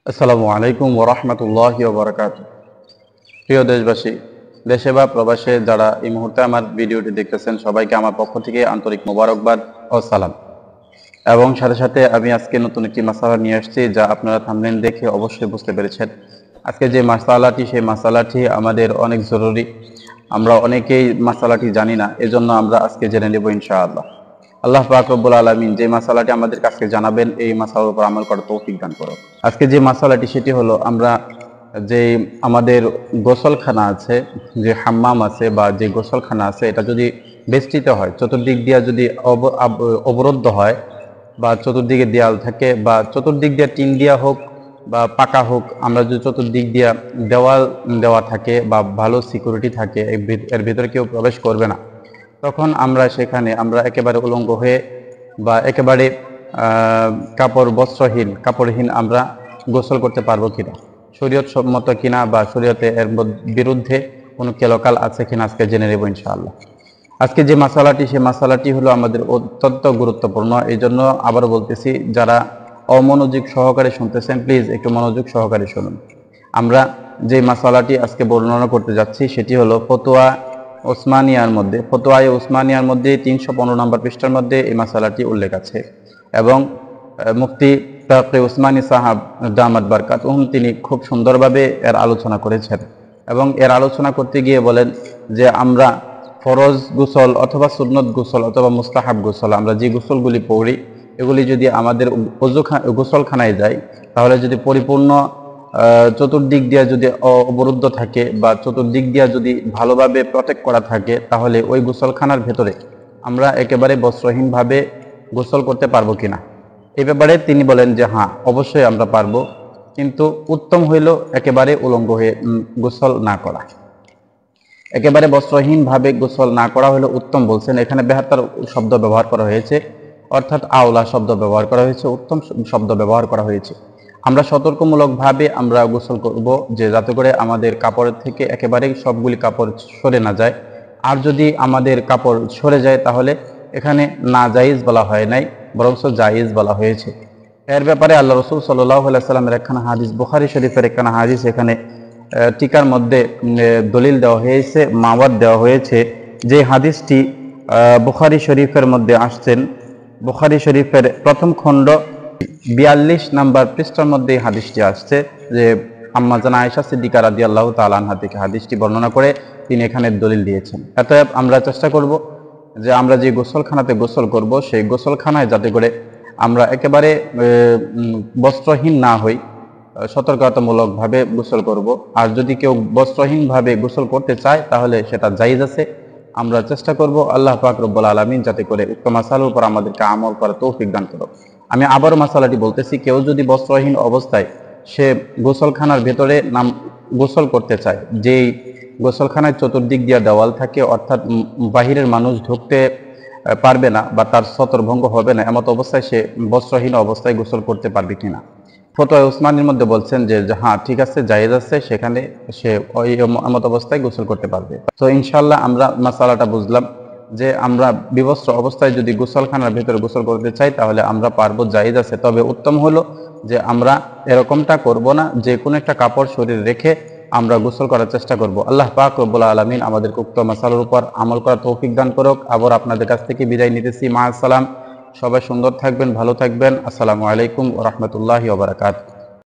আসসালামু আলাইকুম ওয়া রাহমাতুল্লাহি ওয়া বারাকাতুহু। প্রিয় দেশবাসী, দেশে বা প্রবাসে যারা এই মুহূর্তে আমার ভিডিওটি দেখতেছেন, সবাইকে আমার পক্ষ থেকে আন্তরিক মোবারকবাদ ও সালাম। এবং সাথে সাথে আমি আজকে নতুন একটি মাসালা নিয়ে আসছি, যা আপনারা থাম্বনেল দেখে অবশ্যই বুঝতে পেরেছেন। আজকে যে মাসালাটি, সেই মাসালাটি আমাদের অনেক জরুরি। আমরা অনেকেই মাসালাটি জানি না, এজন্য আমরা আজকে জেনে নেব ইনশাআল্লাহ। আল্লাহ পাক রব্বুল আলামিন যে মাসালাটি আমাদের কাছে জানাবেন, এই মাসালার উপর আমল করার তৌফিক দান করুন। আজকে যে মাসালাটি সেটি হলো, আমরা যে আমাদের গোসলখানা আছে, যে হাম্মাম আছে বা যে গোসলখানা আছে, এটা যদি বেষ্টিত হয়, চতুর্দিক দিয়া যদি অবরুদ্ধ হয় বা চতুর্দিকে দেয়াল থাকে বা চতুর্দিক দিয়ে টিন দিয়া হোক বা পাকা হোক, আমরা যদি চতুর্দিক দিয়া দেওয়াল দেওয়া থাকে বা ভালো সিকিউরিটি থাকে, এর ভিতরে কেউ প্রবেশ করবে না, তখন আমরা সেখানে আমরা একেবারে উলঙ্গ হয়ে বা একেবারে কাপড়হীন আমরা গোসল করতে পারবো কিনা, শরীয়ত সম্মত কিনা বা শরীয়তে এর বিরুদ্ধে কোনো কেলোকাল আছে কিনা, আজকে জেনে নেব ইনশাআল্লাহ। আজকে যে মাসালাটি, সেই মাসালাটি হলো আমাদের অত্যন্ত গুরুত্বপূর্ণ। এই জন্য আবারও বলতেছি, যারা অমনোযোগ সহকারে শুনতেছেন, প্লিজ একটু মনোযোগ সহকারে শুনুন। আমরা যে মাসালাটি আজকে বর্ণনা করতে যাচ্ছি সেটি হলো ফতোয়ায়ে উসমানিয়ার মধ্যে 315 নম্বর পৃষ্ঠার মধ্যে এই মাসালাটি উল্লেখ আছে। এবং মুফতি তাকি উসমানী সাহাব দামাত বারকাতুহুম তিনি খুব সুন্দরভাবে এর আলোচনা করেছেন। এবং এর আলোচনা করতে গিয়ে বলেন যে আমরা ফরজ গোসল অথবা সুন্নত গোসল অথবা মুস্তাহাব গোসল, আমরা যে গোসলগুলি পড়ি, এগুলি যদি আমাদের গোসলখানায় যায়, তাহলে যদি পরিপূর্ণ চতুর্দিক দিয়া যদি অবরুদ্ধ থাকে বা চতুর্দিক দিয়া যদি ভালোভাবে প্রটেক্ট করা থাকে, তাহলে ওই গোসলখানার ভেতরে আমরা একেবারে বস্ত্রহীনভাবে গোসল করতে পারবো কিনা। এই ব্যাপারে তিনি বলেন যে হ্যাঁ, অবশ্যই আমরা পারবো, কিন্তু উত্তম হইল একেবারে উলঙ্গ হয়ে গোসল না করা। একেবারে বস্ত্রহীনভাবে গোসল না করা হলো উত্তম বলছেন। এখানে বেহাত্তর শব্দ ব্যবহার করা হয়েছে, অর্থাৎ আওলা শব্দ ব্যবহার করা হয়েছে, উত্তম শব্দ ব্যবহার করা হয়েছে। আমরা সতর্কমূলকভাবে আমরা গোসল করব, যে যাতে করে আমাদের কাপড়ের থেকে একেবারেই সবগুলি কাপড় সরে না যায়। আর যদি আমাদের কাপড় সরে যায়, তাহলে এখানে না জায়েজ বলা হয় নাই, বরং জায়েজ বলা হয়েছে। এর ব্যাপারে আল্লাহ রাসূল সাল্লাল্লাহু আলাইহি সাল্লামের একখানা হাদিস, বুখারী শরীফের একখানা হাদিস এখানে টিকার মধ্যে দলিল দেওয়া হয়েছে, মাওয়াদ দেওয়া হয়েছে। যে হাদিসটি বুখারী শরীফের মধ্যে আসছেন, বুখারী শরীফের প্রথম খণ্ড 42 নম্বর পৃষ্ঠার মধ্যে হাদিসটি আসছে, যে আম্মা জানা আয়েশা সিদ্দিকা রাদিয়াল্লাহু তাআলা আনহা থেকে হাদিসটি বর্ণনা করে তিনি এখানে দলিল দিয়েছেন। অতএব আমরা চেষ্টা করব যে আমরা যে গোসলখানাতে গোসল করব, সেই গোসলখানায় যাতে করে আমরা একেবারে বস্ত্রহীন না হই, সতর্কতামূলকভাবে গোসল করব। আর যদি কেউ বস্ত্রহীনভাবে গোসল করতে চায়, তাহলে সেটা জায়েজ আছে। আমরা চেষ্টা করব আল্লাহ পাক রব্বুল আলামিন যাতে করে উক্ত মাসালার উপর আমাদেরকে আমল করার তৌফিক দান করুন। আমি আবারও মাসালাটি বলতেছি, কেউ যদি বস্ত্রহীন অবস্থায় সে গোসলখানার ভেতরে গোসল করতে চায়, যেই গোসলখানায় চতুর্দিক দিয়া দেওয়াল থাকে, অর্থাৎ বাহিরের মানুষ ঢুকতে পারবে না বা তার ছত্রভঙ্গ হবে না, এমত অবস্থায় সে বস্ত্রহীন অবস্থায় গোসল করতে পারবে কিনা। ফতোয়া উসমানীর মধ্যে বলছেন যে হ্যাঁ, ঠিক আছে, জায়েজ আছে, সেখানে সে ওই এমত অবস্থায় গোসল করতে পারবে। তো ইনশাআল্লাহ আমরা মাসালাটা বুঝলাম যে আমরা বিবস্ত্র অবস্থায় যদি গোসলখানার ভেতরে গোসল করতে চাই, তাহলে আমরা পারবো, জায়েজ আছে। তবে উত্তম হলো যে আমরা এরকমটা করব না, যে কোনো একটা কাপড় শরীরে রেখে আমরা গোসল করার চেষ্টা করব। আল্লাহ পাক রব্বুল আলামিন আমাদেরকে উক্ত মাসালার উপর আমল করার তৌফিক দান করুক। আবার আপনাদের কাছ থেকে বিদায় নিতেছি, মা আসসালাম। সবাই সুন্দর থাকবেন, ভালো থাকবেন। আসসালামু আলাইকুম ওয়া রাহমাতুল্লাহি ওয়া বারাকাতুহু।